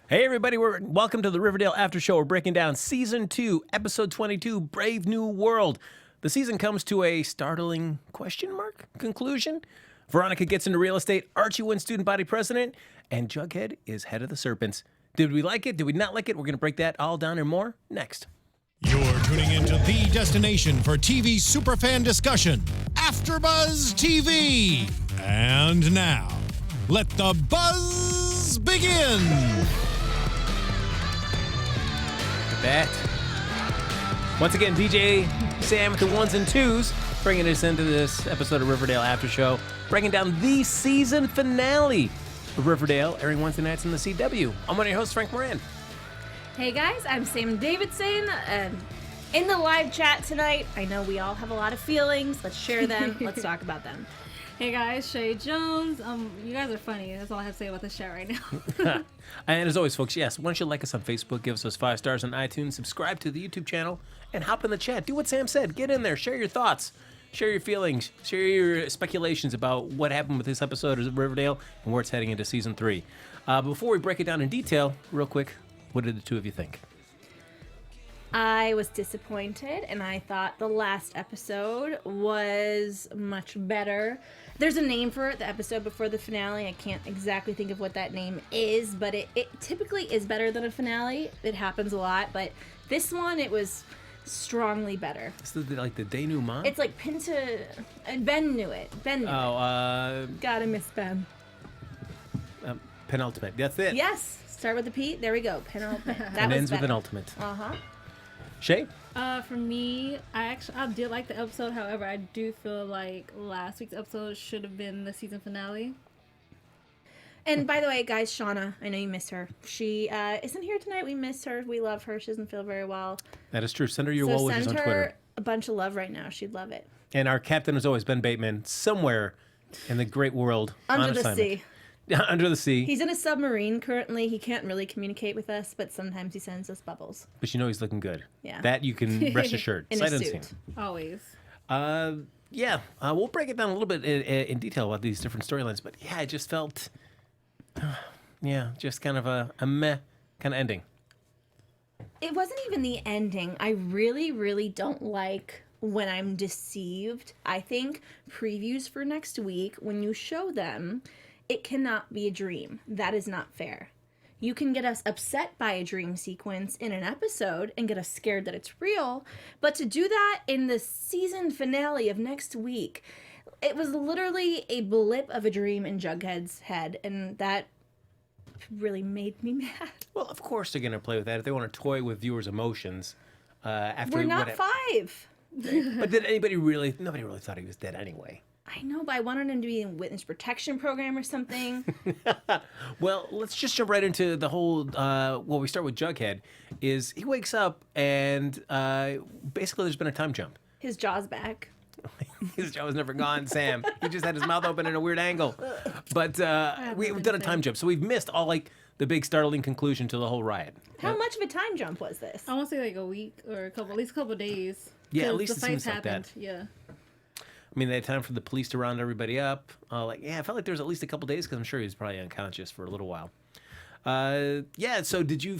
Hey everybody, welcome to the Riverdale After Show. We're breaking down Season 2, Episode 22, Brave New World. The season comes to a startling conclusion. Veronica gets into real estate, Archie wins student body president, and Jughead is head of the Serpents. Did we like it? Did we not like it? We're going to break that all down and more next. You're tuning into the destination for TV superfan discussion, AfterBuzz TV. And now, let the buzz begin. That. Once again, DJ Sam with the ones and twos, bringing us into this episode of Riverdale After Show, breaking down the season finale of Riverdale, airing Wednesday nights on the CW. I'm one of your hosts, Frank Moran. Hey guys, I'm Sam Davidson. In the live chat tonight, I know we all have a lot of feelings. Let's share them. Let's talk about them. Hey guys, Chae Jones. You guys are funny. That's all I have to say about this chat right now. And as always, folks, yes, why don't you like us on Facebook, give us those 5 stars on iTunes, subscribe to the YouTube channel, and hop in the chat. Do what Sam said. Get in there. Share your thoughts. Share your feelings. Share your speculations about what happened with this episode of Riverdale and where it's heading into Season 3. Before we break it down in detail, real quick, what did the two of you think? I was disappointed, and I thought the last episode was much better. There's a name for it, the episode before the finale. I can't exactly think of what that name is, but it typically is better than a finale. It happens a lot, but this one, it was strongly better. It's like the denouement? It's like Ben knew it. Ben knew it. Gotta miss Ben. Penultimate. That's it. Yes. Start with the P. There we go. Penultimate. That and was ends better. with an ultimate. Uh-huh. Chae? For me, I did like the episode. However, I do feel like last week's episode should have been the season finale. And by the way, guys, Shauna, I know you miss her. She isn't here tonight. We miss her. We love her. She doesn't feel very well. That is true. Send her your so well wishes on Twitter. Send her a bunch of love right now. She'd love it. And our captain has always been Bateman, somewhere in the great world. Under the sea. Under the sea. He's in a submarine currently. He can't really communicate with us, but sometimes he sends us bubbles. But you know he's looking good. Yeah. That you can rest assured. In Sight a unseen. suit. Always. We'll break it down a little bit in detail about these different storylines. But yeah, I just felt, just kind of a meh kind of ending. It wasn't even the ending. I really, really don't like when I'm deceived. I think previews for next week, when you show them, it cannot be a dream. That is not fair. You can get us upset by a dream sequence in an episode and get us scared that it's real, but to do that in the season finale of next week, it was literally a blip of a dream in Jughead's head, and that really made me mad. Well, of course they're going to play with that if they want to toy with viewers' emotions. After We're not 5. But nobody really thought he was dead anyway. I know, but I wanted him to be in witness protection program or something. Well, let's just jump right into the whole, we start with Jughead, is he wakes up and basically there's been a time jump. His jaw's back. His jaw was never gone, Sam. He just had his mouth open in a weird angle. But we've done a time jump, so we've missed all the big startling conclusion to the whole riot. How much of a time jump was this? I want to say like a week or at least a couple of days. Yeah, at least the it seems fights like that. happened. Yeah. I mean, they had time for the police to round everybody up. I felt like there was at least a couple days because I'm sure he was probably unconscious for a little while. So did you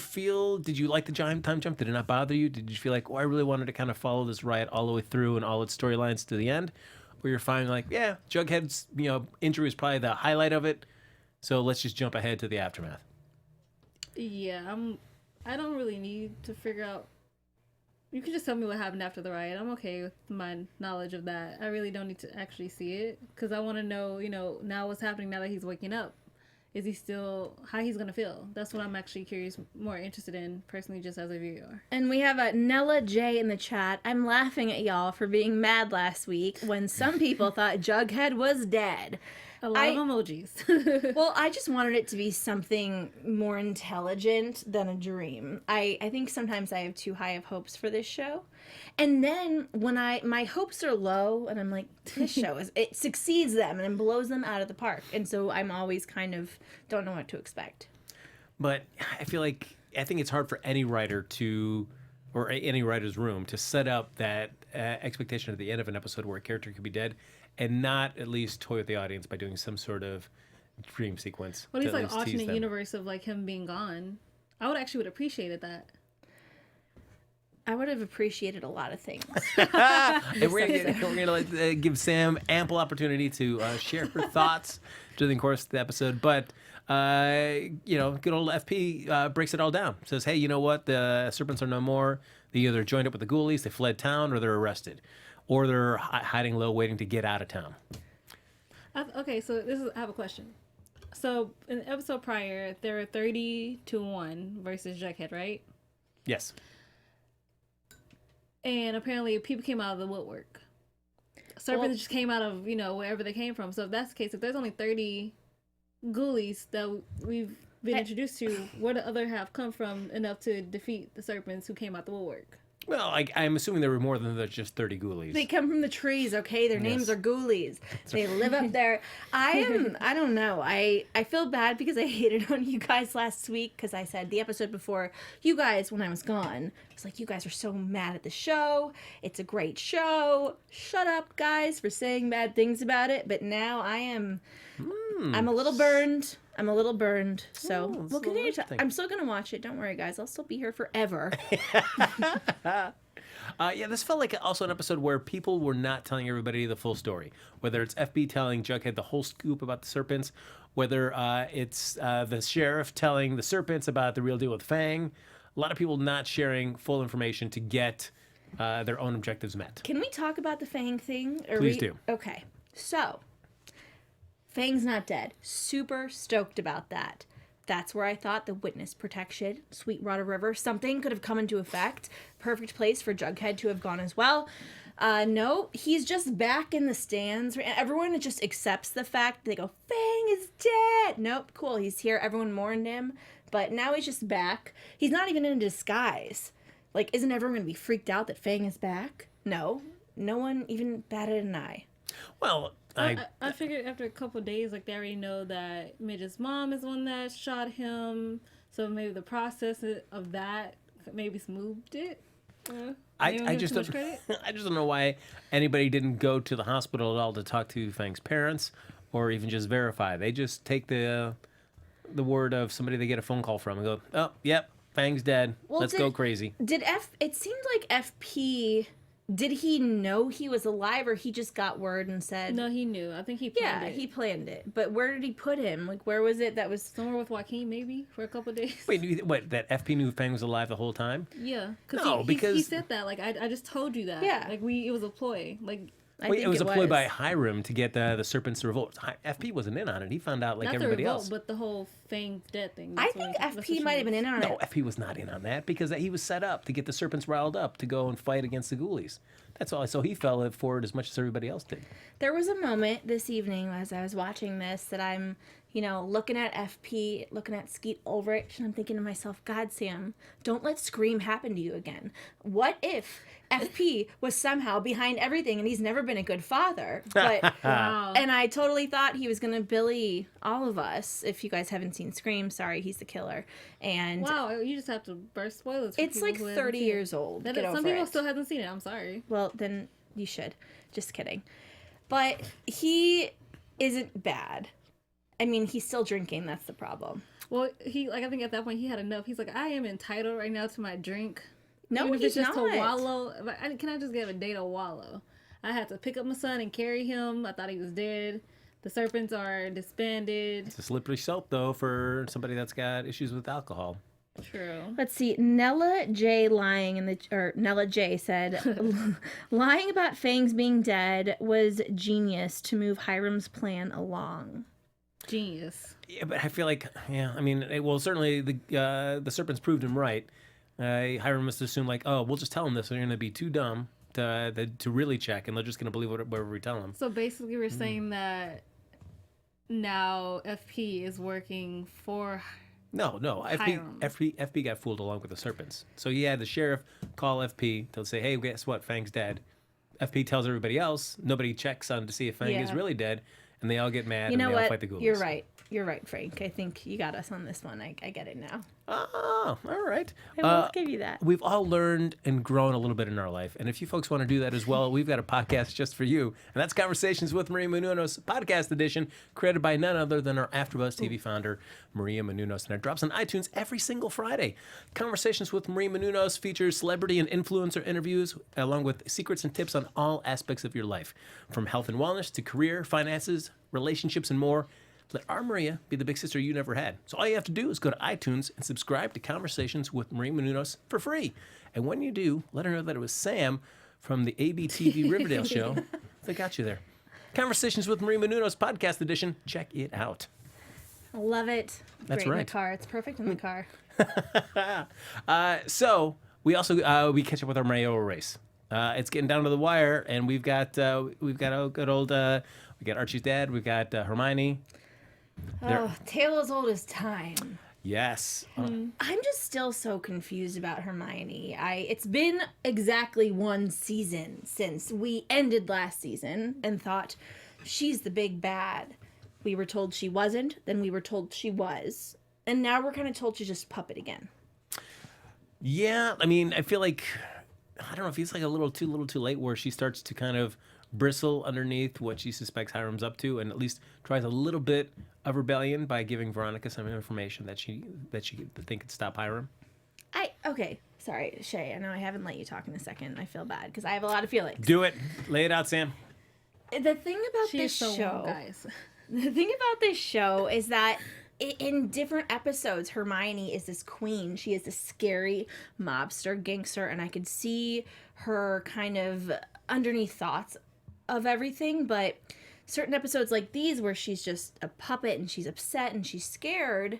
like the time jump? Did it not bother you? Did you feel like, I really wanted to kind of follow this riot all the way through and all its storylines to the end? Or you're fine like, Jughead's, injury is probably the highlight of it. So let's just jump ahead to the aftermath. Yeah, I don't really need to figure out. You can just tell me what happened after the riot. I'm okay with my knowledge of that. I really don't need to actually see it because I want to know, now what's happening now that he's waking up. Is he still, how he's going to feel? That's what I'm actually more interested in, personally, just as a viewer. And we have a Nella J in the chat. I'm laughing at y'all for being mad last week when some people thought Jughead was dead. A lot of emojis. Well, I just wanted it to be something more intelligent than a dream. I think sometimes I have too high of hopes for this show. And then when my hopes are low and I'm like, this show it succeeds them and it blows them out of the park. And so I'm always kind of don't know what to expect. But I think it's hard for any writer or any writer's room to set up that expectation at the end of an episode where a character could be dead and not at least toy with the audience by doing some sort of dream sequence. Well, it's like alternate universe of like him being gone. I would actually appreciated that. I would have appreciated a lot of things. And we're gonna give Sam ample opportunity to share her thoughts during the course of the episode. But good old FP breaks it all down. Says, hey, you know what? The serpents are no more. They either joined up with the ghoulies, they fled town, or they're arrested, or they're hiding low, waiting to get out of town. Okay, so I have a question. So in the episode prior, there were 30-1 versus Jughead, right? Yes. And apparently people came out of the woodwork. Serpents just came out of, wherever they came from. So if that's the case, if there's only 30 ghoulies that we've been introduced to, where the other half come from enough to defeat the serpents who came out the woodwork? Well, I'm assuming there were more than just 30 ghoulies. They come from the trees, okay? Their names are ghoulies. They live up there. I don't know. I feel bad because I hated on you guys last week because I said the episode before, you guys, when I was gone, I was like, you guys are so mad at the show. It's a great show. Shut up, guys, for saying bad things about it. But now I'm a little burned. So we'll continue to. I'm still going to watch it. Don't worry, guys. I'll still be here forever. This felt like also an episode where people were not telling everybody the full story. Whether it's FB telling Jughead the whole scoop about the serpents, whether it's the sheriff telling the serpents about the real deal with Fang. A lot of people not sharing full information to get their own objectives met. Can we talk about the Fang thing? Please do. Okay. So, Fang's not dead. Super stoked about that. That's where I thought the witness protection, Sweetwater River, something could have come into effect. Perfect place for Jughead to have gone as well. No, he's just back in the stands. Everyone just accepts the fact. They go, Fang is dead. Nope, cool. He's here. Everyone mourned him. But now he's just back. He's not even in disguise. Like, isn't everyone going to be freaked out that Fang is back? No. No one even batted an eye. Well, I figured after a couple of days, like, they already know that Midge's mom is the one that shot him. So maybe the process of that maybe smoothed it. I just don't know why anybody didn't go to the hospital at all to talk to Fang's parents or even just verify. They just take the word of somebody they get a phone call from and go, oh, yep, Fang's dead. Well, Let's go crazy. It seemed like FP, did he know he was alive or he just got word and said? No, he knew. I think he planned it. Yeah, he planned it. But where did he put him? Like, where was it that was... Somewhere with Joaquin, maybe, for a couple of days. Wait, what, that FP knew Fang was alive the whole time? Yeah. Because he said that. Like, I just told you that. Yeah. Like, it was a ploy. Like... It was a ploy by Hiram to get the serpents to revolt. FP wasn't in on it. He found out like everybody else. But the whole Fang dead thing. I think FP might have been in on it. No, FP was not in on that because he was set up to get the serpents riled up to go and fight against the ghoulies. That's all. So he fell for it as much as everybody else did. There was a moment this evening as I was watching this that I'm, looking at FP, looking at Skeet Ulrich, and I'm thinking to myself, God, Sam, don't let Scream happen to you again. What if FP was somehow behind everything and he's never been a good father? But Wow. And I totally thought he was going to Billy all of us. If you guys haven't seen Scream, sorry, he's the killer. And wow, you just have to burst spoilers. For it's like 30 years old. Get over some people it. still haven't seen it. I'm sorry. Well, then you should. Just kidding. But he isn't bad. I mean, he's still drinking. That's the problem. Well, I think at that point he had enough. He's like, I am entitled right now to my drink. No, Even if he's it's just not. to wallow. Can I just get a day to wallow? I had to pick up my son and carry him. I thought he was dead. The serpents are disbanded. It's a slippery slope, though, for somebody that's got issues with alcohol. True. Let's see. Nella J said, lying about Fangs being dead was genius to move Hiram's plan along. Genius. Yeah, but I feel like, certainly the serpents proved him right. Hiram must assume like, oh, we'll just tell him this. They're going to be too dumb to really check, and they're just going to believe whatever we tell them. So basically, we're saying that now FP is working for. No. FP got fooled along with the serpents. So he had the sheriff call FP to say, hey, guess what? Fang's dead. FP tells everybody else. Nobody checks on to see if Fang is really dead. and they all get mad You know and they all what? fight the ghoulies. You're right. You're right, Frank. I think you got us on this one. I get it now. Oh, all right. I will give you that. We've all learned and grown a little bit in our life. And if you folks want to do that as well, we've got a podcast just for you. And that's Conversations with Maria Menounos, podcast edition, created by none other than our AfterBuzz TV founder, Maria Menounos. And it drops on iTunes every single Friday. Conversations with Maria Menounos features celebrity and influencer interviews, along with secrets and tips on all aspects of your life, from health and wellness to career, finances, relationships, and more. Let our Maria be the big sister you never had. So all you have to do is go to iTunes and subscribe to Conversations with Maria Menounos for free. And when you do, let her know that it was Sam from the ABTV Riverdale show that got you there. Conversations with Maria Menounos podcast edition. Check it out. I love it. That's Great in right. the car. It's perfect in the car. So we also we catch up with our Mayo race. It's getting down to the wire, and we've got a good old we got Archie's dad. We've got Hermione. Oh, tale as old as time. Yes. I'm just still so confused about Hermione. It's been exactly one season since we ended last season and thought she's the big bad. We were told she wasn't, then we were told she was, and now we're kind of told she's just a puppet again. Yeah, I mean, I feel like I don't know. It feels like a little too late, where she starts to kind of bristle underneath what she suspects Hiram's up to, and at least tries a little bit of rebellion by giving Veronica some information that she think could stop Hiram. Okay, sorry, Chae. I know I haven't let you talk in a second. I feel bad because I have a lot of feelings. Do it. Lay it out, Sam. The thing about She this is so show, warm, guys. the thing about this show is that in different episodes, Hermione is this queen. She is this scary mobster, gangster, and I could see her kind of underneath thoughts of everything, but certain episodes like these where she's just a puppet and she's upset and she's scared,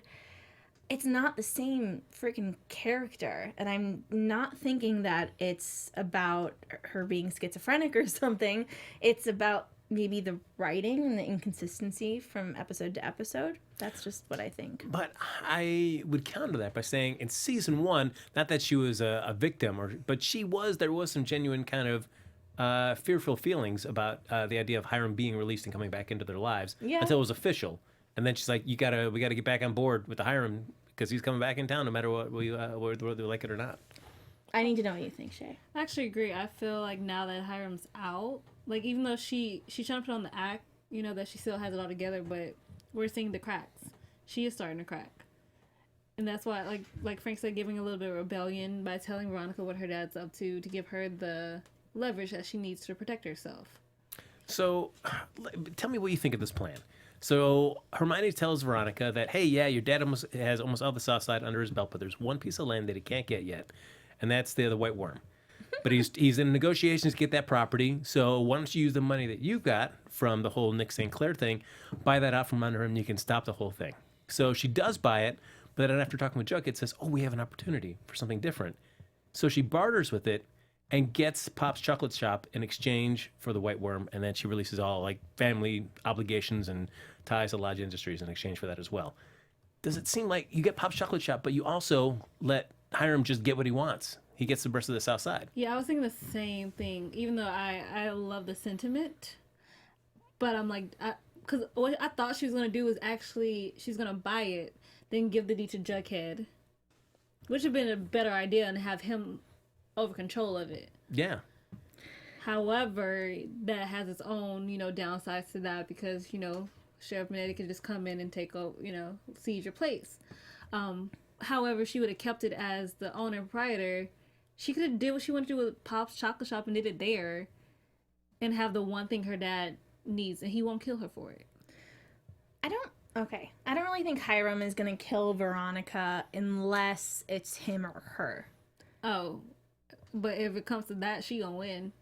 it's not the same freaking character. And I'm not thinking that it's about her being schizophrenic or something. It's about maybe the writing and the inconsistency from episode to episode. That's just what I think. But I would counter that by saying in season 1, not that she was a victim, but there was some genuine kind of fearful feelings about the idea of Hiram being released and coming back into their lives until it was official. And then she's like, we got to get back on board with the Hiram because he's coming back in town no matter whether they like it or not. I need to know what you think, Chae. I actually agree. I feel like now that Hiram's out, like even though she's trying to put on the act, you know, that she still has it all together, but we're seeing the cracks. She is starting to crack. And that's why, like Frank said, giving a little bit of rebellion by telling Veronica what her dad's up to give her the leverage that she needs to protect herself. So tell me what you think of this plan. So Hermione tells Veronica that, hey, yeah, your dad has almost all the South Side under his belt, but there's one piece of land that he can't get yet, and that's the White Worm. But he's in negotiations to get that property, so why don't you use the money that you've got from the whole Nick St. Clair thing, buy that out from under him, and you can stop the whole thing. So she does buy it, but then after talking with Jughead, says, oh, we have an opportunity for something different. So she barters with it and gets Pop's Chocolate Shop in exchange for the White Worm, and then she releases all like family obligations and ties to Lodge Industries in exchange for that as well. Does it seem like you get Pop's Chocolate Shop, but you also let Hiram just get what he wants? He gets the rest of the South Side. Yeah, I was thinking the same thing, even though I love the sentiment. But I'm like, because what I thought she was going to do was actually, she's going to buy it, then give the deed to Jughead, which would have been a better idea and have him over control of it. Yeah. However, that has its own, downsides to that because, Sheriff Manetti could just come in and take over, seize your place. However, she would have kept it as the owner and proprietor. She could have did what she wanted to do with Pop's Chocolate Shop and did it there and have the one thing her dad needs, and he won't kill her for it. I don't really think Hiram is going to kill Veronica unless it's him or her. Oh, but if it comes to that, she gonna win.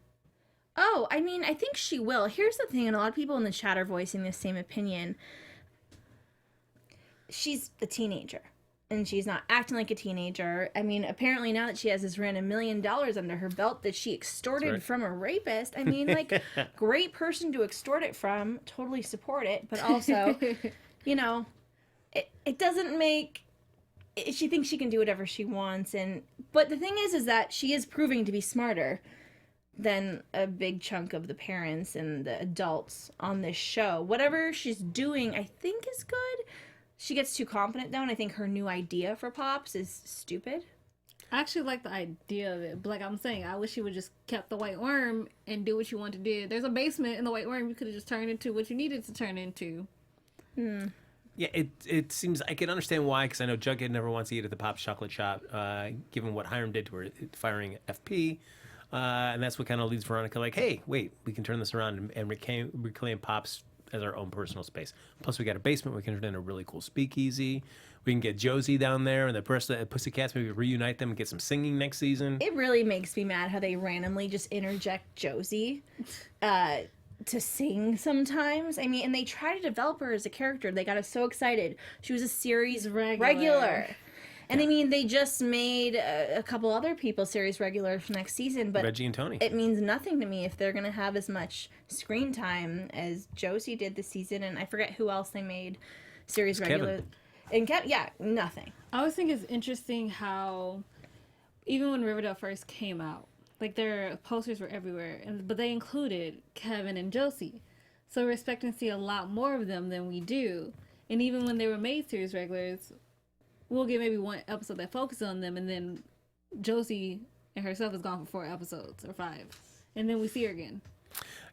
Oh, I mean, I think she will. Here's the thing, and a lot of people in the chat are voicing the same opinion. She's a teenager, and she's not acting like a teenager. I mean, apparently now that she has this random $1 million under her belt that she extorted from a rapist, I mean, like, great person to extort it from, totally support it, but also, it doesn't make... She thinks she can do whatever she wants, but the thing is that she is proving to be smarter than a big chunk of the parents and the adults on this show. Whatever she's doing, I think is good. She gets too confident though, and I think her new idea for Pops is stupid. I actually like the idea of it, but like I'm saying, I wish you would just kept the White Worm and do what you wanted to do. There's a basement in the White Worm you could have just turned into what you needed to turn into. Yeah, it seems I can understand why, because I know Jughead never wants to eat at the Pop's chocolate shop, given what Hiram did to her, firing FP. And that's what kind of leads Veronica like, hey, wait, we can turn this around and reclaim Pops as our own personal space. Plus, we got a basement we can turn into a really cool speakeasy. We can get Josie down there and the rest of the Pussycats, maybe reunite them and get some singing next season. It really makes me mad how they randomly just interject Josie to sing sometimes. I mean, and they try to develop her as a character. They got us so excited. She was a series regular. And I mean, they just made a couple other people series regulars for next season, but Reggie and Tony. It means nothing to me if they're going to have as much screen time as Josie did this season, and I forget who else they made series regular. And yeah, nothing. I always think it's interesting how, even when Riverdale first came out, like their posters were everywhere, but they included Keven and Josie. So we're expecting to see a lot more of them than we do. And even when they were made series regulars, we'll get maybe one episode that focuses on them, and then Josie and herself is gone for 4 episodes or 5. And then we see her again.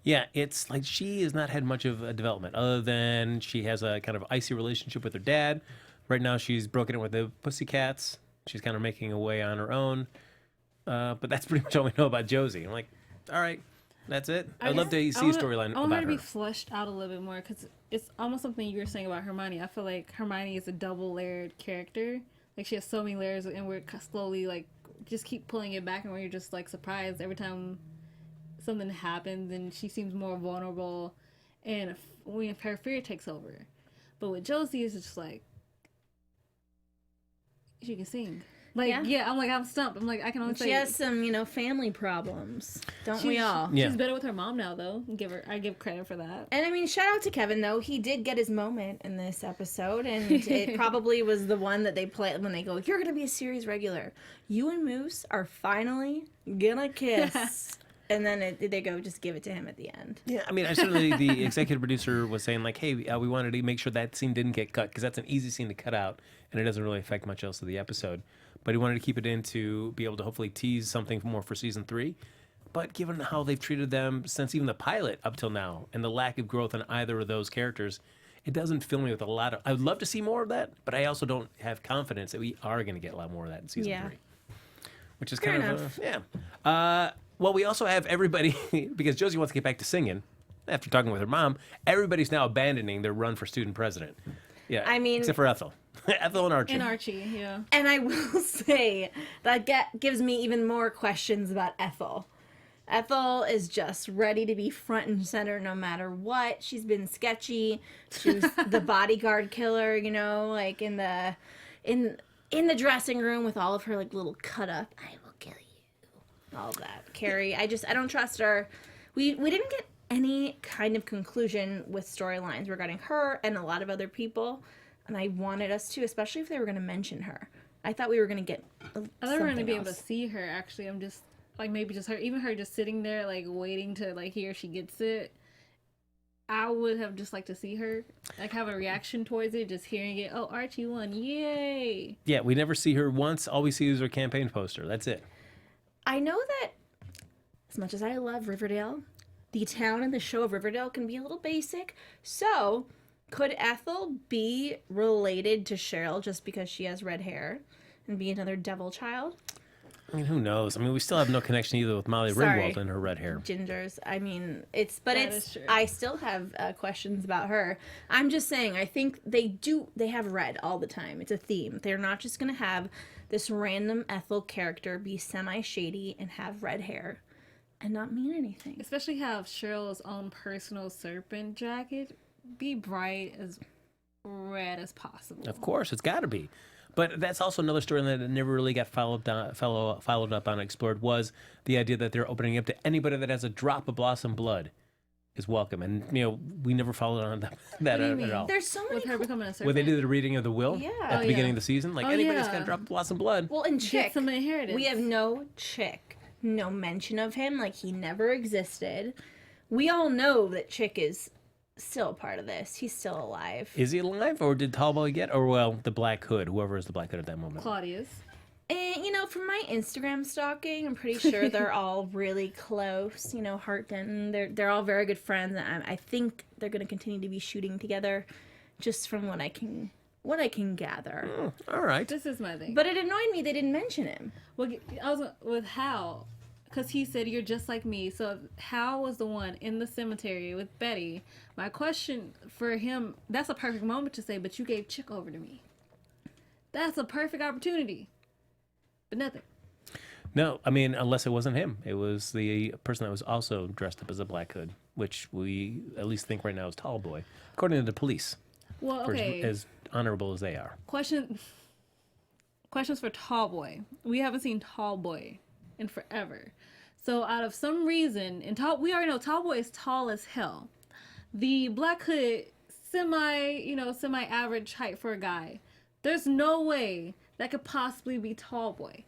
Yeah, it's like she has not had much of a development other than she has a kind of icy relationship with her dad. Right now she's broken it with the Pussycats. She's kind of making a way on her own. But that's pretty much all we know about Josie. I'm like, all right, that's it. I'd love to see a storyline about her. I want her to be fleshed out a little bit more, because it's almost something you were saying about Hermione. I feel like Hermione is a double-layered character. Like, she has so many layers, and we're slowly, like, just keep pulling it back, and we're just, like, surprised every time something happens, and she seems more vulnerable, and when her fear takes over. But with Josie, it's just like, she can sing. Like, yeah, I'm stumped. I'm like, I can only say... She has some, family problems. Don't we all? Yeah. She's better with her mom now, though. I give credit for that. And I mean, shout out to Keven, though. He did get his moment in this episode, and it probably was the one that they play when they go, you're going to be a series regular. You and Moose are finally gonna kiss. And then they go, just give it to him at the end. Yeah, I mean, certainly the executive producer was saying, like, hey, we wanted to make sure that scene didn't get cut, because that's an easy scene to cut out, and it doesn't really affect much else of the episode. But he wanted to keep it in to be able to hopefully tease something more for season 3. But given how they've treated them since even the pilot up till now, and the lack of growth in either of those characters, it doesn't fill me with a lot of... I would love to see more of that, but I also don't have confidence that we are going to get a lot more of that in season 3. Which is Fair kind enough. of... well, we also have everybody, because Josie wants to get back to singing after talking with her mom, everybody's now abandoning their run for student president. Yeah, I mean... except for Ethel. Ethel and Archie. And Archie, yeah. And I will say that gives me even more questions about Ethel. Ethel is just ready to be front and center no matter what. She's been sketchy. She was the bodyguard killer, like in the dressing room with all of her like little cut up. I will kill you. All of that. Carrie, I don't trust her. We didn't get any kind of conclusion with storylines regarding her and a lot of other people. And I wanted us to, especially if they were going to mention her. I thought we were going to get I thought we were going to be able to see her, actually. I'm just, like, maybe just her, even her just sitting there, like, waiting to, like, hear if she gets it. I would have just liked to see her, like, have a reaction towards it, just hearing it. Oh, Archie won. Yay. Yeah, we never see her once. All we see is her campaign poster. That's it. I know that as much as I love Riverdale, the town and the show of Riverdale can be a little basic. So... could Ethel be related to Cheryl just because she has red hair and be another devil child? I mean, who knows? I mean, we still have no connection either with Molly Ringwald and her red hair. Gingers. I mean, true. I still have questions about her. I'm just saying, I think they have red all the time. It's a theme. They're not just going to have this random Ethel character be semi-shady and have red hair and not mean anything. Especially have Cheryl's own personal serpent jacket be bright as red as possible. Of course, it's got to be. But that's also another story that never really got followed up on and explored, was the idea that they're opening up to anybody that has a drop of Blossom blood is welcome. And, we never followed on that at all. There's so many With her becoming a serpent. When they did the reading of the will at the beginning of the season, like, anybody's got a drop of Blossom blood. Well, in Get Chick, some inheritance. we have no Chick no mention of him, like he never existed. We all know that Chick is still a part of this. He's still alive. Is he alive, or did Tallboy get, or well, the Black Hood, whoever is the Black Hood at that moment? Claudius. And, you know, from my Instagram stalking, I'm pretty sure they're all really close. You know, Hart Denton, they're all very good friends. And I think they're going to continue to be shooting together, just from what I can gather. All right. This is my thing. But it annoyed me they didn't mention him. Well, I was with Hal, because he said, you're just like me. So if Hal was the one in the cemetery with Betty, my question for him, that's a perfect moment to say, but you gave Chick over to me. That's a perfect opportunity. But nothing. No, I mean, unless it wasn't him. It was the person that was also dressed up as a Black Hood, which we at least think right now is Tallboy, according to the police. Well, okay. As honorable as they are. Questions for Tallboy. We haven't seen Tallboy in forever. So out of some reason, we already know Tallboy is tall as hell. The Black Hood, semi-average height for a guy. There's no way that could possibly be Tallboy.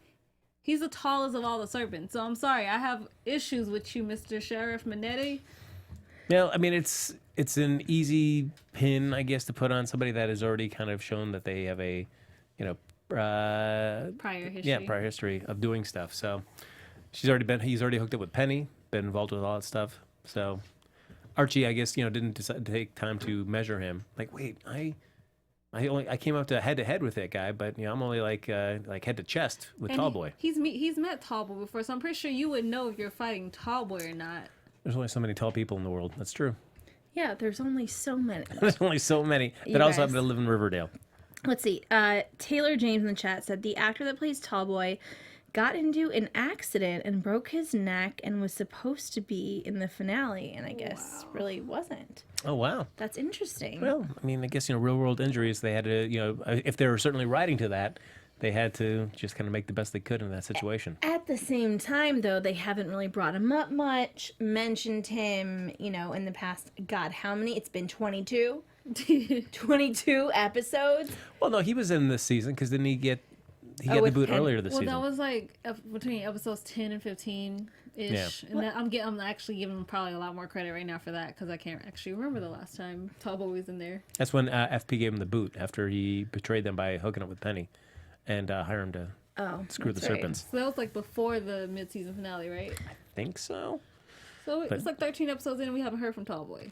He's the tallest of all the serpents. So I'm sorry, I have issues with you, Mr. Sheriff Minetti. Yeah, I mean, it's an easy pin, I guess, to put on somebody that has already kind of shown that they have a, Prior history. Yeah, prior history of doing stuff. So he's already hooked up with Penny, been involved with all that stuff. So Archie, I guess, didn't decide to take time to measure him. Like, wait, I came up to head with that guy, but I'm only like head to chest with Tallboy. He's met Tallboy before, so I'm pretty sure you would know if you're fighting Tallboy or not. There's only so many tall people in the world. That's true. Yeah, there's only so many. There's only so many that You also guys. happen to live in Riverdale. Let's see. Taylor James in the chat said the actor that plays Tallboy got into an accident and broke his neck and was supposed to be in the finale, and I guess really wasn't. Oh, wow. That's interesting. Well, I mean, I guess, real world injuries, they had to, if they were certainly riding to that, they had to just kind of make the best they could in that situation. At the same time, though, they haven't really brought him up much, mentioned him, in the past, God, how many? It's been 22? 22 episodes? Well, no, he was in this season because didn't he get the boot earlier this season? Well, that was like between episodes 10 and 15 ish. Yeah. And I'm actually giving him probably a lot more credit right now for that because I can't actually remember the last time Tallboy was in there. That's when FP gave him the boot after he betrayed them by hooking up with Penny and hired him to screw the serpents. So that was like before the mid-season finale, right? I think so. So it's like 13 episodes in and we haven't heard from Tallboy.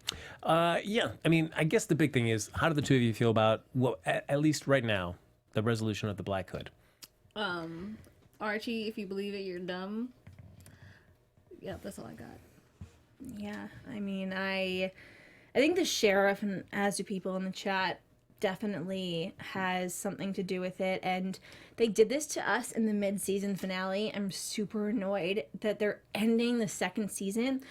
Yeah. I mean, I guess the big thing is, how do the two of you feel about, at least right now, the resolution of the Black Hood? Archie, if you believe it, you're dumb. Yeah, that's all I got. Yeah, I mean, I think the sheriff, and as do people in the chat, definitely has something to do with it, and they did this to us in the mid-season finale. I'm super annoyed that they're ending the second season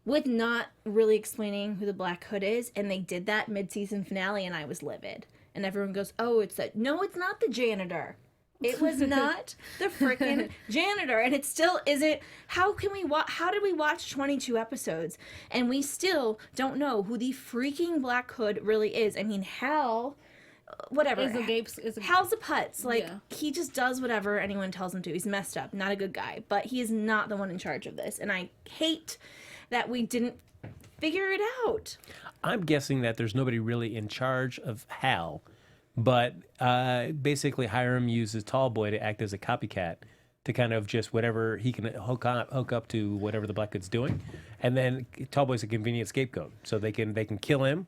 with not really explaining who the Black Hood is, and they did that mid-season finale, and I was livid. And everyone goes, oh, it's that. No, it's not the janitor. It was not the freaking janitor, and it still isn't. How can we how did we watch 22 episodes and we still don't know who the freaking Black Hood really is? I mean, Hal, whatever. Hal's a putz. Like, he just does whatever anyone tells him to. He's messed up, not a good guy, but he is not the one in charge of this, and I hate that we didn't figure it out. I'm guessing that there's nobody really in charge of Hal, but basically Hiram uses Tallboy to act as a copycat to kind of just whatever he can hook up to whatever the Black Hood's doing, and then Tallboy's a convenient scapegoat, so they can kill him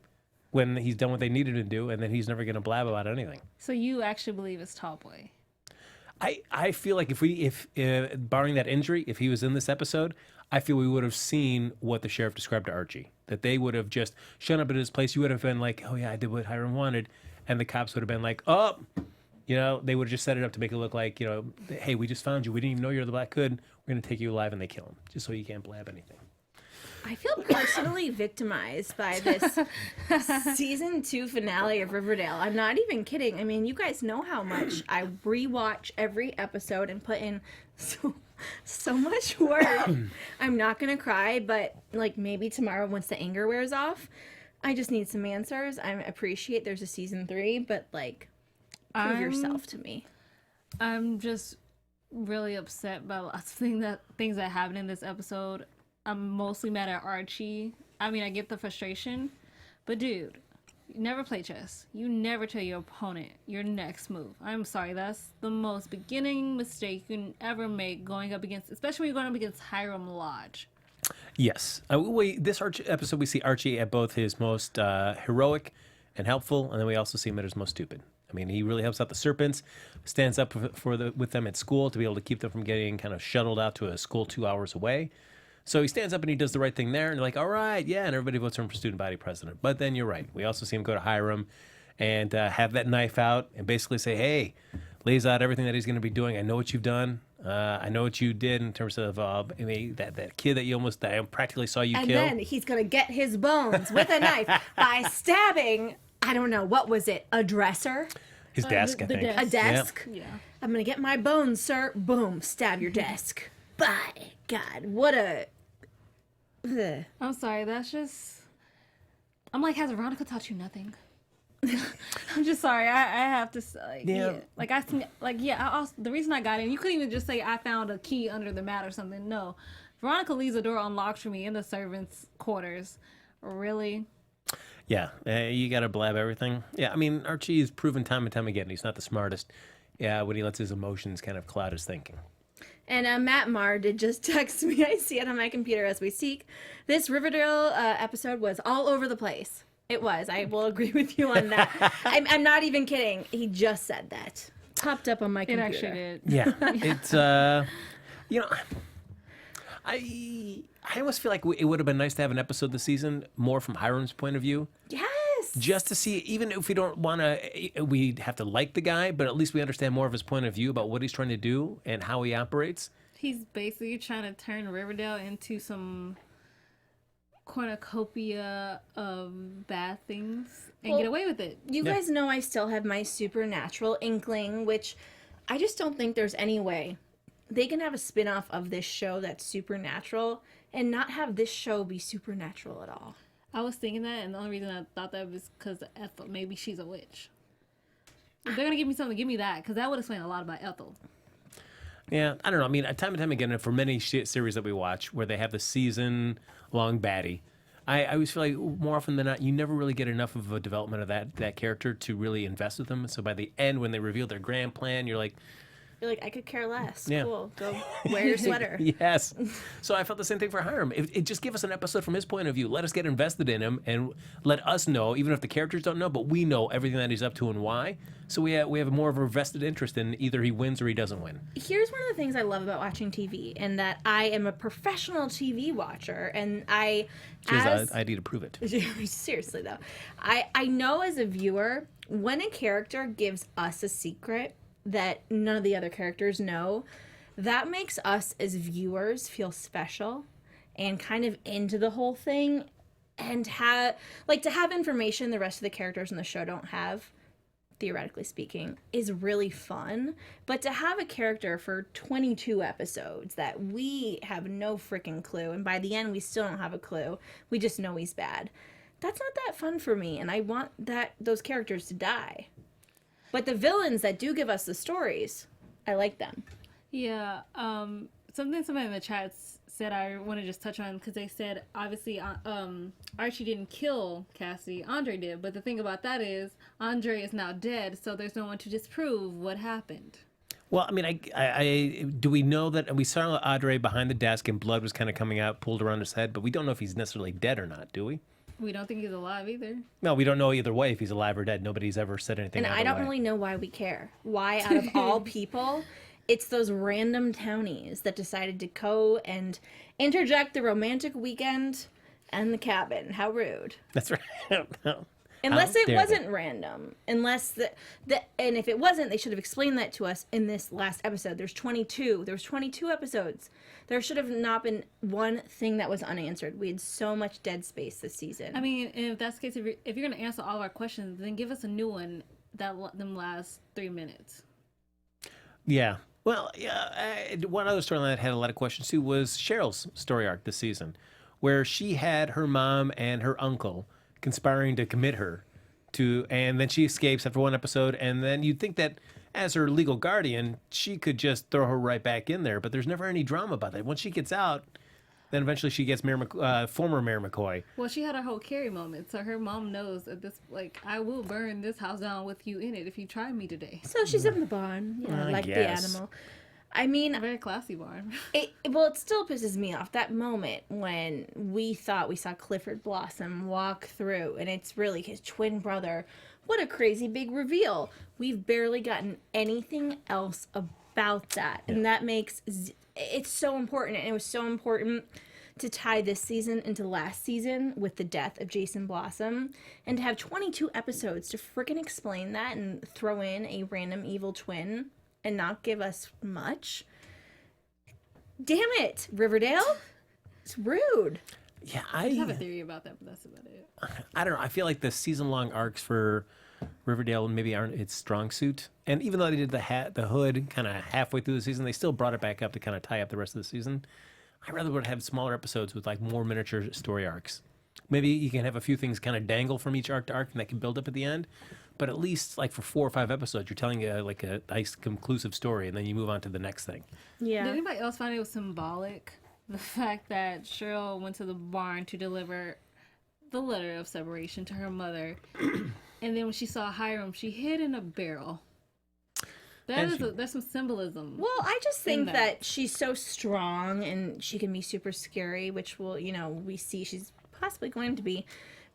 when he's done what they needed to do, and then he's never going to blab about anything. So you actually believe it's Tallboy? I feel like if barring that injury, if he was in this episode, I feel we would have seen what the sheriff described to Archie. That they would have just shown up at his place. You would have been like, oh yeah, I did what Hiram wanted. And the cops would have been like, oh, they would have just set it up to make it look like, hey, we just found you. We didn't even know you're the Black Hood. We're going to take you alive, and they kill him just so you can't blab anything. I feel personally victimized by this season 2 finale of Riverdale. I'm not even kidding. I mean, you guys know how much I rewatch every episode and put in so much work. I'm not going to cry, but like maybe tomorrow once the anger wears off, I just need some answers. I appreciate there's a season 3, but like, prove yourself to me. I'm just really upset by lots of things that happened in this episode. I'm mostly mad at Archie. I mean, I get the frustration, but dude, you never play chess. You never tell your opponent your next move. I'm sorry, that's the most beginning mistake you can ever make going up against, especially when you're going up against Hiram Lodge. Yes. This episode, we see Archie at both his most heroic and helpful, and then we also see him at his most stupid. I mean, he really helps out the Serpents, stands up with them at school to be able to keep them from getting kind of shuttled out to a school 2 hours away. So he stands up and he does the right thing there, and they're like, all right, yeah, and everybody votes for him for student body president. But then you're right. We also see him go to Hiram and have that knife out and basically say, hey, lays out everything that he's going to be doing. I know what you've done. I know what you did in terms of that kid that I practically saw you kill. And then he's going to get his bones with a knife by stabbing, I don't know, what was it, a dresser? His desk, I think. A desk? Yeah. I'm going to get my bones, sir. Boom, stab your desk. By God, what a... Ugh. I'm sorry, that's just... I'm like, has Veronica taught you nothing? I'm just sorry. I have to say, the reason I got in, you couldn't even just say I found a key under the mat or something. No, Veronica leaves the door unlocked for me in the servants' quarters. Really? Yeah, you got to blab everything. Yeah, I mean, Archie's proven time and time again he's not the smartest. Yeah, when he lets his emotions kind of cloud his thinking. And Matt Marr did just text me. I see it on my computer as we speak. This Riverdale episode was all over the place. It was. I will agree with you on that. I'm not even kidding. He just said that. Popped up on my computer. It actually did. Yeah. It's, I almost feel like it would have been nice to have an episode this season more from Hiram's point of view. Yes. Just to see, even if we don't want to, we have to like the guy, but at least we understand more of his point of view about what he's trying to do and how he operates. He's basically trying to turn Riverdale into some cornucopia of bad things and get away with it. You guys know I still have my supernatural inkling, which I just don't think there's any way they can have a spin-off of this show that's supernatural and not have this show be supernatural at all. I was thinking that, and the only reason I thought that was because Ethel. Maybe she's a witch. If they're going to give me something, give me that, because that would explain a lot about Ethel. Yeah, I don't know. I mean, time and time again, for many series that we watch where they have the season-long baddie, I always feel like more often than not, you never really get enough of a development of that character to really invest with them. So by the end, when they reveal their grand plan, you're like, I could care less. Yeah. Cool. Go wear your sweater. Yes. So I felt the same thing for Hiram. It just give us an episode from his point of view. Let us get invested in him and let us know, even if the characters don't know, but we know everything that he's up to and why. So we have more of a vested interest in either he wins or he doesn't win. Here's one of the things I love about watching TV, and that I am a professional TV watcher, and I need to prove it. Seriously though, I know as a viewer when a character gives us a secret that none of the other characters know, that makes us as viewers feel special and kind of into the whole thing, and to have information the rest of the characters in the show don't have, theoretically speaking, is really fun. But to have a character for 22 episodes that we have no freaking clue, and by the end we still don't have a clue, we just know he's bad, that's not that fun for me, and I want those characters to die. But the villains that do give us the stories, I like them. Yeah, something somebody in the chat said I want to just touch on, because they said, obviously, Archie didn't kill Cassidy, Andre did. But the thing about that is, Andre is now dead, so there's no one to disprove what happened. Well, I mean, do we know that we saw Andre behind the desk and blood was kind of coming out, pulled around his head, but we don't know if he's necessarily dead or not, do we? We don't think he's alive either. No, we don't know either way if he's alive or dead. Nobody's ever said anything. And I don't really know why we care. Why, out of all people, it's those random townies that decided to go and interject the romantic weekend and the cabin. How rude. That's right. No. Unless it wasn't random. Unless and if it wasn't, they should have explained that to us in this last episode. There's 22. There was 22 episodes. There should have not been one thing that was unanswered. We had so much dead space this season. I mean, if that's the case, if you're going to answer all of our questions, then give us a new one that them last 3 minutes. Yeah. Well, yeah. One other storyline that had a lot of questions too was Cheryl's story arc this season, where she had her mom and her uncle conspiring to commit her to, and then she escapes after one episode, and then you'd think that as her legal guardian, she could just throw her right back in there. But there's never any drama about that. Once she gets out, then eventually she gets former Mayor McCoy. Well, she had her whole Carrie moment, so her mom knows that this, like, I will burn this house down with you in it if you try me today. So she's in the barn, like the animal. I mean, A very classy barn. it still pisses me off, that moment when we thought we saw Clifford Blossom walk through, and it's really his twin brother. What a crazy big reveal. We've barely gotten anything else about that, and that makes it's so important, and it was so important to tie this season into last season with the death of Jason Blossom, and to have 22 episodes to frickin' explain that and throw in a random evil twin and not give us much. Damn it, Riverdale. It's rude. Yeah, I have a theory about that, but that's about it. I don't know. I feel like the season-long arcs for Riverdale maybe aren't its strong suit. And even though they did the hood kind of halfway through the season, they still brought it back up to kind of tie up the rest of the season. I rather would have smaller episodes with like more miniature story arcs. Maybe you can have a few things kind of dangle from each arc to arc, and that can build up at the end. But at least like for 4 or 5 episodes, you're telling like a nice conclusive story, and then you move on to the next thing. Yeah. Did anybody else find it was symbolic? The fact that Cheryl went to the barn to deliver the letter of separation to her mother, and then when she saw Hiram, she hid in a barrel. There's some symbolism. Well, I just think that she's so strong and she can be super scary, which we see she's possibly going to be.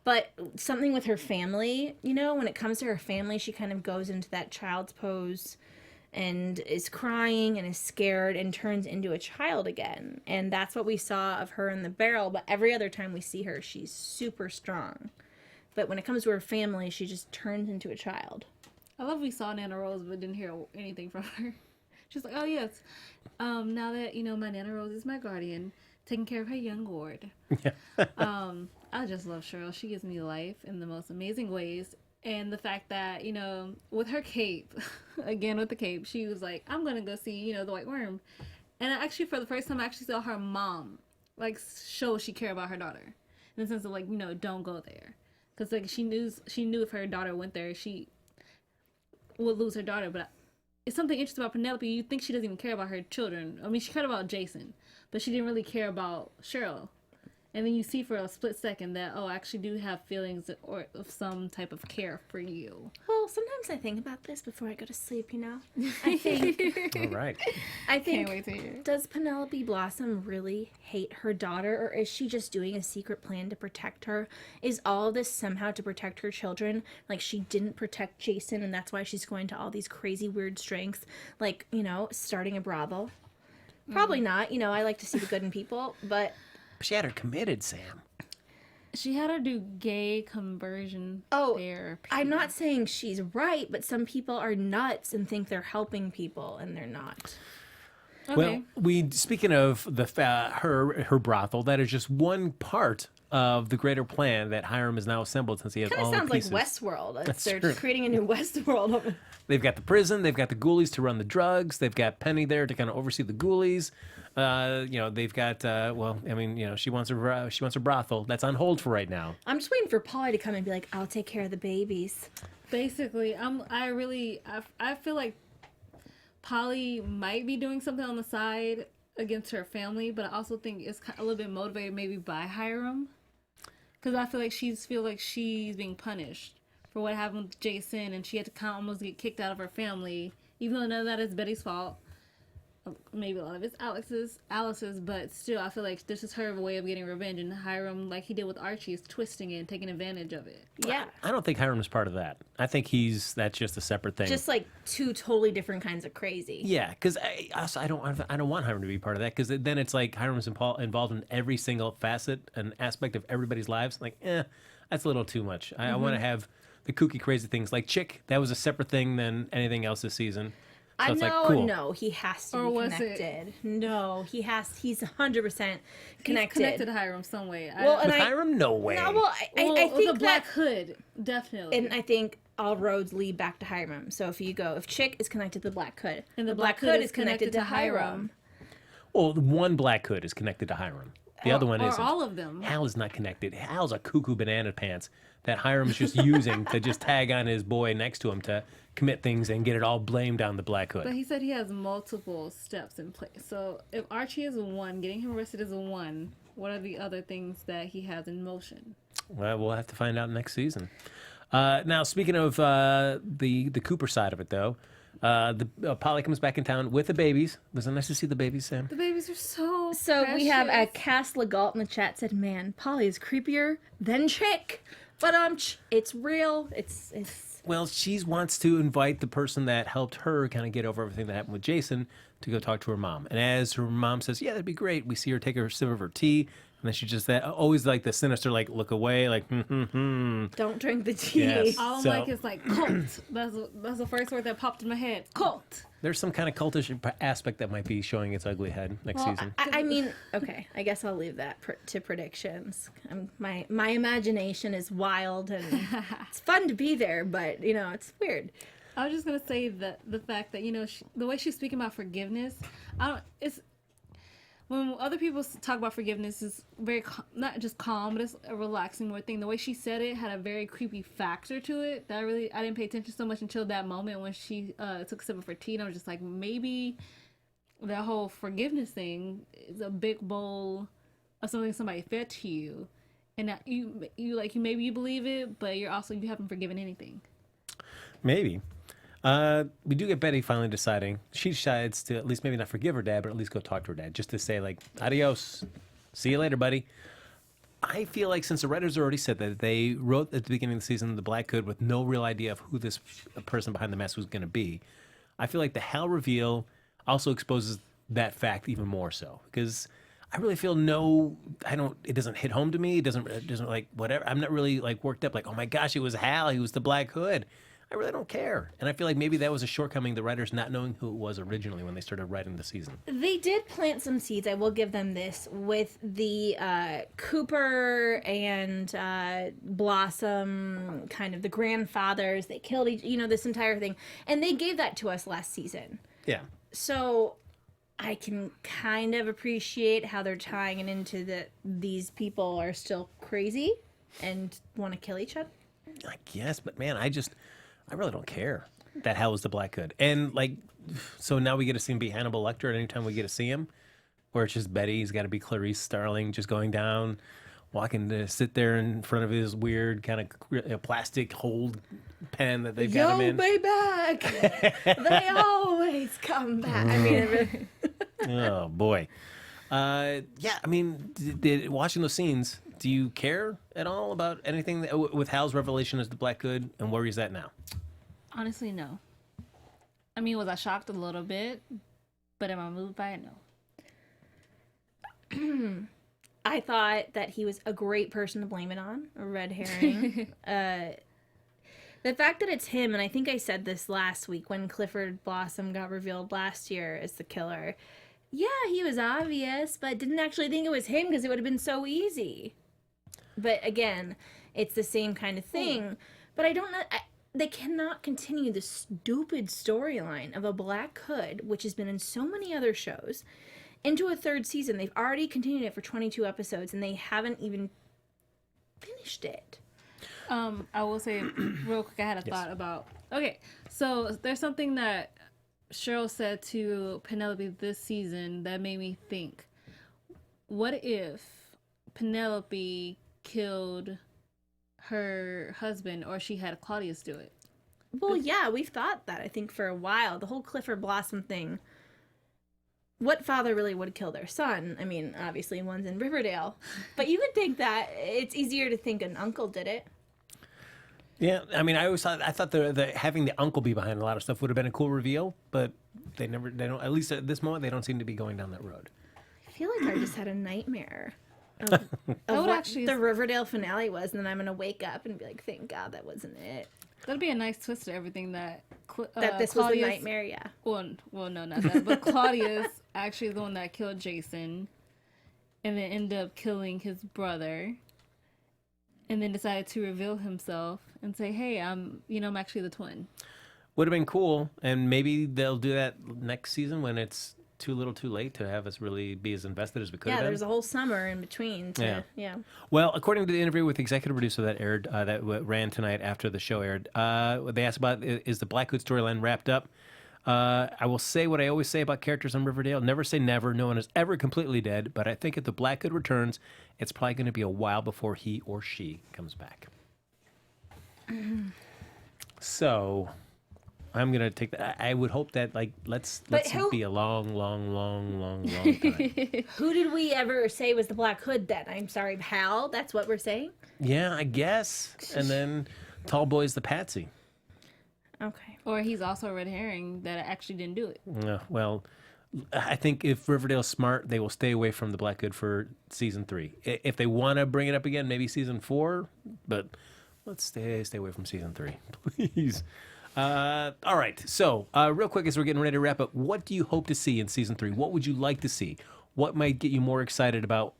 But something with her family, when it comes to her family, she kind of goes into that child's pose and is crying and is scared and turns into a child again. And that's what we saw of her in the barrel. But every other time we see her, she's super strong. But when it comes to her family, she just turns into a child. I love we saw Nana Rose but didn't hear anything from her. She's like, oh yes, now that my Nana Rose is my guardian, taking care of her young ward. I just love Cheryl. She gives me life in the most amazing ways. And the fact that, with her cape, again with the cape, she was like, I'm going to go see, the White Worm. And actually, for the first time, I actually saw her mom, like, show she cared about her daughter. In the sense of, like, don't go there. Because, like, she knew if her daughter went there, she would lose her daughter. But it's something interesting about Penelope. You think she doesn't even care about her children. I mean, she cared about Jason, but she didn't really care about Cheryl. And then you see for a split second that, I actually do have feelings or of some type of care for you. Well, sometimes I think about this before I go to sleep, I think... All right. I think, Can't wait to hear. Does Penelope Blossom really hate her daughter, or is she just doing a secret plan to protect her? Is all of this somehow to protect her children? Like, she didn't protect Jason, and that's why she's going to all these crazy, weird strengths, like, starting a brothel? Probably not. I like to see the good in people, but... She had her committed, Sam. She had her do gay conversion therapy. I'm not saying she's right, but some people are nuts and think they're helping people, and they're not. Okay. Well, speaking of her brothel, that is just one part of the greater plan that Hiram has now assembled since he has all the pieces. Kind of sounds like Westworld. They're true. creating a new Westworld. They've got the prison, they've got the ghoulies to run the drugs, they've got Penny there to kind of oversee the ghoulies. They've got she wants her brothel. That's on hold for right now. I'm just waiting for Polly to come and be like, I'll take care of the babies. Basically, I feel like Polly might be doing something on the side against her family, but I also think it's a little bit motivated maybe by Hiram, because I feel like she's being punished for what happened with Jason, and she had to almost get kicked out of her family, even though none of that is Betty's fault. Maybe a lot of it's Alice's, but still, I feel like this is her way of getting revenge, and Hiram, like he did with Archie, is twisting it and taking advantage of it. Yeah. I don't think Hiram's part of that. I think that's just a separate thing. Just like two totally different kinds of crazy. Yeah, because I don't want Hiram to be part of that, because then it's like Hiram's involved in every single facet and aspect of everybody's lives. Like, that's a little too much. I want to have the kooky, crazy things like Chick. That was a separate thing than anything else this season. So it's like, cool. No, he has to Or be was connected. No, he's 100% connected. He's connected to Hiram some way. With Hiram, no way. No, well, I think the Black Hood, definitely. And I think all roads lead back to Hiram. So if Chick is connected to the Black Hood, and the Black Hood is connected to Hiram. Well, one Black Hood is connected to Hiram. The other one or isn't. all of them. Hal is not connected. Hal's a cuckoo banana pants that Hiram's just using to just tag on his boy next to him to commit things and get it all blamed on the Black Hood. But he said he has multiple steps in place. So if Archie is a 1, getting him arrested is a 1, what are the other things that he has in motion? Well, we'll have to find out next season. Now, speaking of the Cooper side of it, though, Polly comes back in town with the babies. Was it nice to see the babies, Sam? The babies are so So we have a precious. Cass Legault in the chat said, "Man, Polly is creepier than Chick." But it's real. It's Well, she wants to invite the person that helped her kind of get over everything that happened with Jason to go talk to her mom. And as her mom says, yeah, that'd be great. We see her take a sip of her tea. And then she just always like the sinister, like look away, like, don't drink the tea. Yes. All I'm So- like is like cult. That's the first word that popped in my head. Cult. There's some kind of cultish aspect that might be showing its ugly head next season. I mean, okay. I guess I'll leave that to predictions. My imagination is wild and it's fun to be there, but it's weird. I was just gonna say that the fact that the way she's speaking about forgiveness, it's when other people talk about forgiveness is very not just calm, but it's a relaxing more thing. The way she said it had a very creepy factor to it that I didn't pay attention so much until that moment when she took a sip of her tea, and I was just like, maybe that whole forgiveness thing is a big bowl of something somebody fed to you, and that you maybe you believe it, but you haven't forgiven anything. Maybe. We do get Betty finally deciding. She decides to at least maybe not forgive her dad, but at least go talk to her dad, just to say, like, adios. See you later, buddy. I feel like since the writers already said that they wrote at the beginning of the season the Black Hood with no real idea of who this person behind the mask was going to be, I feel like the Hal reveal also exposes that fact even more so. Because I really feel it doesn't hit home to me. It doesn't like, whatever. I'm not really, like, worked up, like, oh my gosh, it was Hal. He was the Black Hood. I really don't care. And I feel like maybe that was a shortcoming, the writers not knowing who it was originally when they started writing the season. They did plant some seeds, I will give them this, with the Cooper and Blossom, kind of the grandfathers. They killed this entire thing. And they gave that to us last season. Yeah. So I can kind of appreciate how they're tying it into these people are still crazy and want to kill each other. I guess, but man, I really don't care that Hal was the Black Hood. And, like, so now we get to see him be Hannibal Lecter anytime we get to see him, where it's just Betty. He's got to be Clarice Starling just going down, walking to sit there in front of his weird kind of plastic hold pen that they've got him in. Be back. They always come back. I mean, Oh, boy. Yeah, I mean, watching those scenes, do you care at all about anything with Hal's revelation as the Black Hood and where he's at now? Honestly, no. I mean, was I shocked a little bit? But am I moved by it? No. I thought that he was a great person to blame it on, a red herring. The fact that it's him, and I think I said this last week when Clifford Blossom got revealed last year as the killer. Yeah, he was obvious, but didn't actually think it was him because it would have been so easy. But again, it's the same kind of thing. But I don't know. They cannot continue the stupid storyline of a Black Hood, which has been in so many other shows, into a third season. They've already continued it for 22 episodes, and they haven't even finished it. I will say real quick, I had a thought about... Okay, so there's something that Cheryl said to Penelope this season that made me think, what if Penelope killed her husband, or she had Claudius do it? Well, yeah, we've thought that, I think, for a while. The whole Clifford Blossom thing. What father really would kill their son? I mean, obviously one's in Riverdale. But you would think that it's easier to think an uncle did it. Yeah, I mean, I thought the having the uncle be behind a lot of stuff would have been a cool reveal, but they don't, at least at this moment, they don't seem to be going down that road. I feel like I just had a nightmare of what the Riverdale finale was, and then I'm going to wake up and be like, thank God that wasn't it. That'd be a nice twist to everything that this was a nightmare, yeah. Well, no, not that. But Claudius actually is the one that killed Jason, and then ended up killing his brother, and then decided to reveal himself and say, "Hey, I'm actually the twin." Would have been cool, and maybe they'll do that next season when it's too little too late to have us really be as invested as we could Yeah, have been. there's a whole summer in between. Yeah. Well, according to the interview with the executive producer that aired, ran tonight after the show aired, they asked about, is the Black Hood storyline wrapped up? I will say what I always say about characters on Riverdale. Never say never. No one is ever completely dead. But I think if the Black Hood returns, it's probably going to be a while before he or she comes back. So I'm going to take that. I would hope that, like, let's be a long time. Who did we ever say was the Black Hood then? I'm sorry, Hal? That's what we're saying? Yeah, I guess. And then Tall Boy's the Patsy. Okay. Or he's also a red herring that actually didn't do it. Well, I think if Riverdale's smart, they will stay away from the Black Hood for season 3. If they want to bring it up again, maybe season 4. But let's stay away from season 3, please. All right. So, real quick, as we're getting ready to wrap up, what do you hope to see in season 3? What would you like to see? What might get you more excited about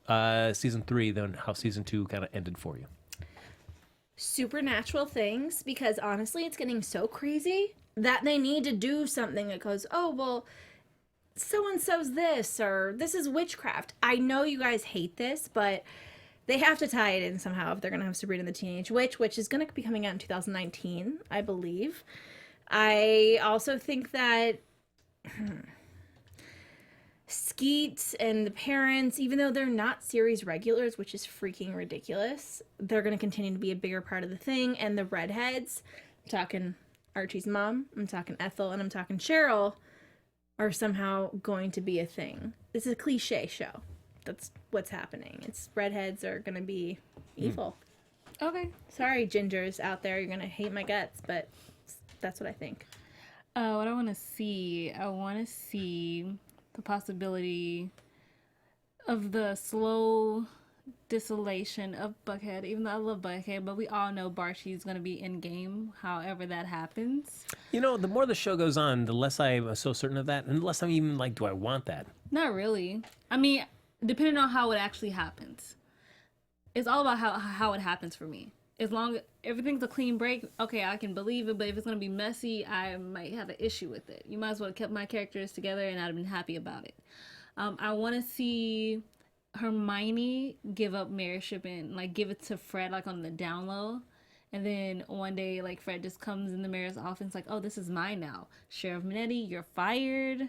season 3 than how season 2 kind of ended for you? Supernatural things, because honestly, it's getting so crazy that they need to do something that goes, oh, well, so-and-so's this, or this is witchcraft. I know you guys hate this, but they have to tie it in somehow if they're going to have Sabrina the Teenage Witch, which is going to be coming out in 2019, I believe. I also think that Skeet and the parents, even though they're not series regulars, which is freaking ridiculous, they're going to continue to be a bigger part of the thing. And the redheads, I'm talking Archie's mom, I'm talking Ethel, and I'm talking Cheryl, are somehow going to be a thing. This is a cliche show. That's what's happening. It's redheads are going to be evil. Okay. Sorry, gingers out there. You're going to hate my guts, but that's what I think. What I want to see, the possibility of the slow dissolution of Buckhead. Even though I love Buckhead, but we all know Barshie's going to be in game however that happens. You know, the more the show goes on, the less I'm so certain of that, and the less I'm even like, do I want that? Not really. I mean, depending on how it actually happens. It's all about how it happens for me. As long as everything's a clean break, okay, I can believe it, but if it's going to be messy, I might have an issue with it. You might as well have kept my characters together and I'd have been happy about it. I want to see Hermione give up mayorship and, like, give it to Fred, like, on the down low. And then one day, like, Fred just comes in the mayor's office like, oh, this is mine now. Sheriff Minetti, you're fired.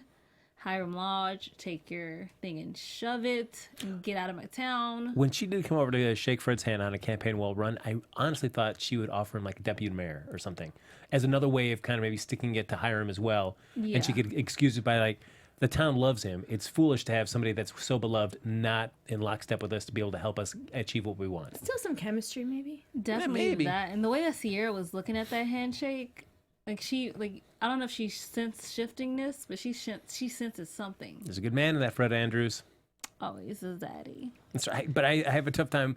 Hiram Lodge, take your thing and shove it and get out of my town. When she did come over to shake Fred's hand on a campaign well run, I honestly thought she would offer him like a deputy mayor or something as another way of kind of maybe sticking it to Hiram as well. Yeah. And she could excuse it by like, the town loves him. It's foolish to have somebody that's so beloved not in lockstep with us to be able to help us achieve what we want. Still some chemistry, maybe. Definitely maybe. that. And the way that Sierra was looking at that handshake, I don't know if she sensed shiftingness, but she senses something. There's a good man in that Fred Andrews. Oh, he's his daddy. That's right. But I have a tough time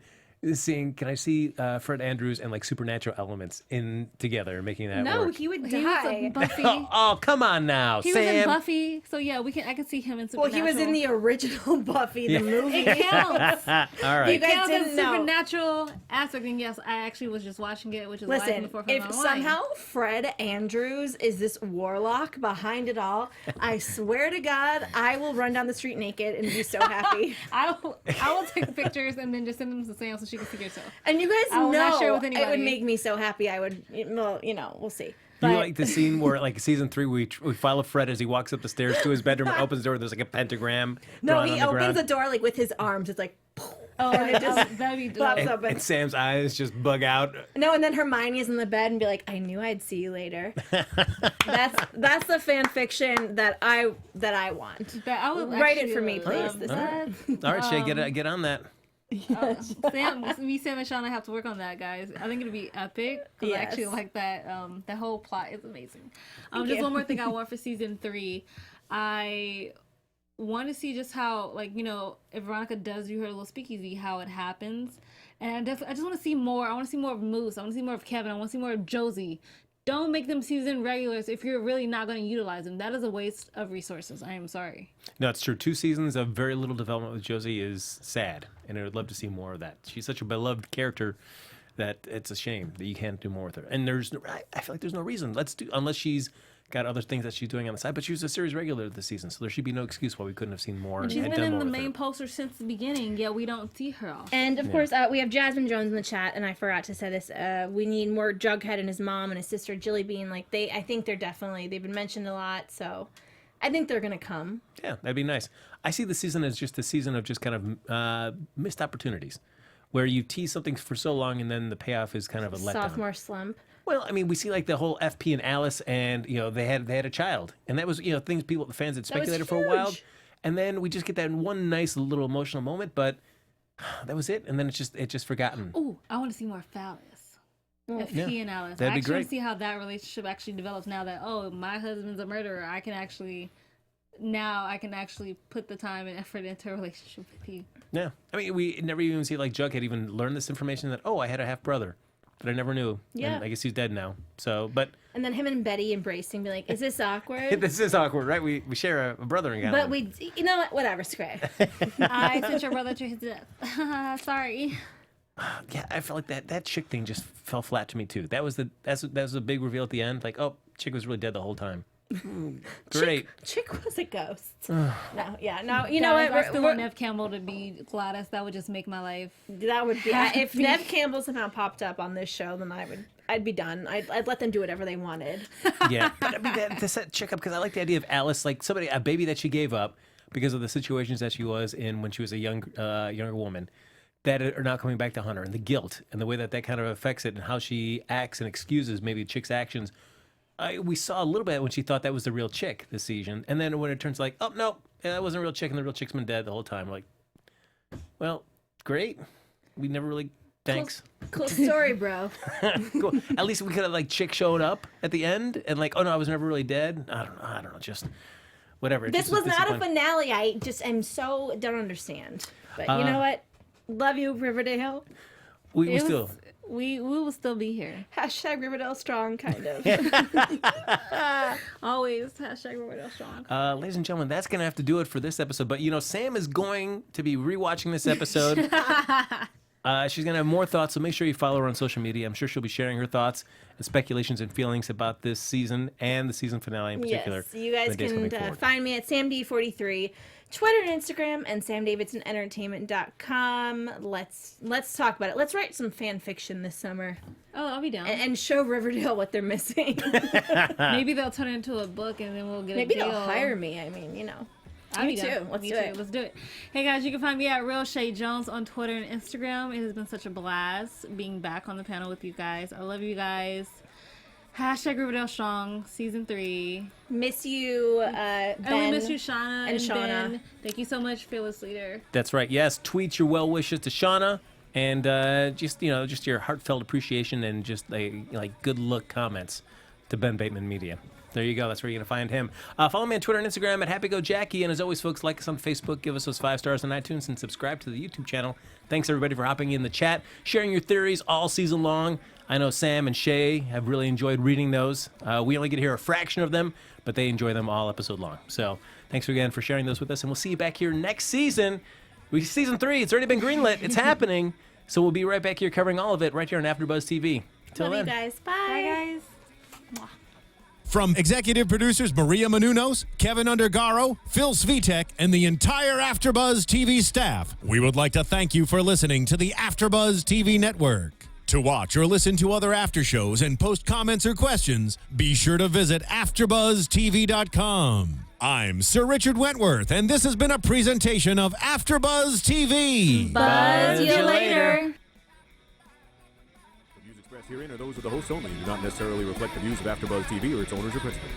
seeing, can I see Fred Andrews and like supernatural elements in together making that No, work? he would He was die. in Buffy. Oh, come on now, He Sam. was in Buffy, so yeah, I can see him in Well, Supernatural. he was in the original Buffy, the movie. It counts. All right. You guys Counts as didn't know. supernatural aspect, and yes, I actually was just watching it, which is why I Listen, can afford if online. somehow Fred Andrews is this warlock behind it all, I swear to God, I will run down the street naked and be so happy. I will take pictures and then just send them to Sam so she can see herself. And you guys I will not know share with it would anybody. make me so happy. I would, well, we'll see. You But like the scene where, like, season 3, we follow Fred as he walks up the stairs to his bedroom and opens the door. There's like a pentagram. no, drawn he on the opens ground. the door like with his arms. It's like, Oh, And it just that'd be pops dope. up. And Sam's eyes just bug out. No, and then Hermione is in the bed and be like, "I knew I'd see you later." That's the fan fiction that I want. That I would Write it actually for me, please, love this that. All right, Shay, get on that. Sam and Shauna have to work on that, guys. I think it'll be epic. 'Cause I actually Yes. like that. That whole plot is amazing. Thank Just you. one more thing I want for season 3. I want to see just how, like, if Veronica does do her little speakeasy, how it happens. And I just want to see more. I want to see more of Moose. I want to see more of Kevin. I want to see more of Josie. Don't make them season regulars if you're really not going to utilize them. That is a waste of resources. I am sorry. No, it's true. 2 seasons of very little development with Josie is sad, and I would love to see more of that. She's such a beloved character that it's a shame that you can't do more with her. And I feel like there's no reason. Unless she's got other things that she's doing on the side, but she was a series regular this season, so there should be no excuse why we couldn't have seen more. And she's been done in more the with main her. poster since the beginning, yet we don't see her often. And of course, we have Jasmine Jones in the chat, and I forgot to say this. We need more Jughead and his mom and his sister Jilly Bean. Like I think they've been mentioned a lot, so I think they're gonna come. Yeah, that'd be nice. I see the season as just a season of just kind of missed opportunities, where you tease something for so long and then the payoff is kind of a letdown. Sophomore slump. Well, I mean, we see like the whole FP and Alice, and they had a child, and that was things the fans had speculated for a while, and then we just get that one nice little emotional moment, but that was it, and then it's just forgotten. Ooh, I want to see more Phallus. FP and Alice. That'd I be actually want great. to see how that relationship actually develops now that my husband's a murderer. I can actually put the time and effort into a relationship with you. Yeah, I mean, we never even see like Jughead even learn this information that I had a half brother that I never knew. Yeah. And I guess he's dead now. So, but And then him and Betty embracing, be like, "Is this awkward?" this is awkward, right? We share a brother in common. But you know what? Whatever, screw it. I sent your brother to his death. Sorry. Yeah, I felt like that chick thing just fell flat to me too. That was a big reveal at the end. Like, chick was really dead the whole time. Great. Chick was a ghost. No, you know what? I still want Nev Campbell to be Gladys. That would just make my life. That would be if Nev Campbell somehow popped up on this show, then I'd be done. I'd let them do whatever they wanted. Yeah, but I mean, to set chick up, because I like the idea of Alice, like a baby that she gave up because of the situations that she was in when she was a younger woman, that are now coming back to haunt her, and the guilt and the way that kind of affects it, and how she acts and excuses maybe chick's actions. We saw a little bit when she thought that was the real chick this season, and then when it turns like, no, that wasn't a real chick, and the real chick's been dead the whole time. Like, well, great. We never really. Thanks. Cool story, bro. Cool. At least we could have like chick showed up at the end and like, oh no, I was never really dead. I don't know, just whatever. This was not a finale. I just am so don't understand. But you know what? Love you, Riverdale. We It still. We will still be here. Hashtag Riverdale strong, kind of. Always hashtag Roberto strong. Ladies and gentlemen, that's gonna have to do it for this episode. But Sam is going to be rewatching this episode. She's going to have more thoughts, so make sure you follow her on social media. I'm sure she'll be sharing her thoughts and speculations and feelings about this season and the season finale in particular. Yes, you guys can find me at SamD43, Twitter and Instagram, and SamDavidsonEntertainment.com. Let's talk about it. Let's write some fan fiction this summer. Oh, I'll be down. And show Riverdale what they're missing. Maybe they'll turn it into a book, and then we'll get Maybe a deal. they'll hire me. I mean, Me too. Let's do it. Let's do it. Hey guys, you can find me at Real Chae Jones on Twitter and Instagram. It has been such a blast being back on the panel with you guys. I love you guys. Hashtag Riverdale Strong, Season 3. Miss you, Ben. And we miss you, Shauna. And Shauna. Ben. Thank you so much, Fearless Leader. That's right. Yes, tweet your well wishes to Shauna, and just your heartfelt appreciation and just like good look comments to Ben Bateman Media. There you go. That's where you're going to find him. Follow me on Twitter and Instagram at HappyGoJackie. And as always, folks, like us on Facebook, give us those 5 stars on iTunes, and subscribe to the YouTube channel. Thanks, everybody, for hopping in the chat, sharing your theories all season long. I know Sam and Chae have really enjoyed reading those. We only get to hear a fraction of them, but they enjoy them all episode long. So thanks again for sharing those with us, and we'll see you back here next season. Season 3, it's already been greenlit. It's happening. So we'll be right back here covering all of it right here on AfterBuzz TV. Till Love then. you guys. Bye. Bye, guys. From executive producers Maria Menounos, Keven Undergaro, Phil Svitek, and the entire AfterBuzz TV staff, we would like to thank you for listening to the AfterBuzz TV network. To watch or listen to other after shows and post comments or questions, be sure to visit AfterBuzzTV.com. I'm Sir Richard Wentworth, and this has been a presentation of AfterBuzz TV. Buzz you later. The views expressed herein are those of the hosts only and do not necessarily reflect the views of AfterBuzz TV or its owners or principals.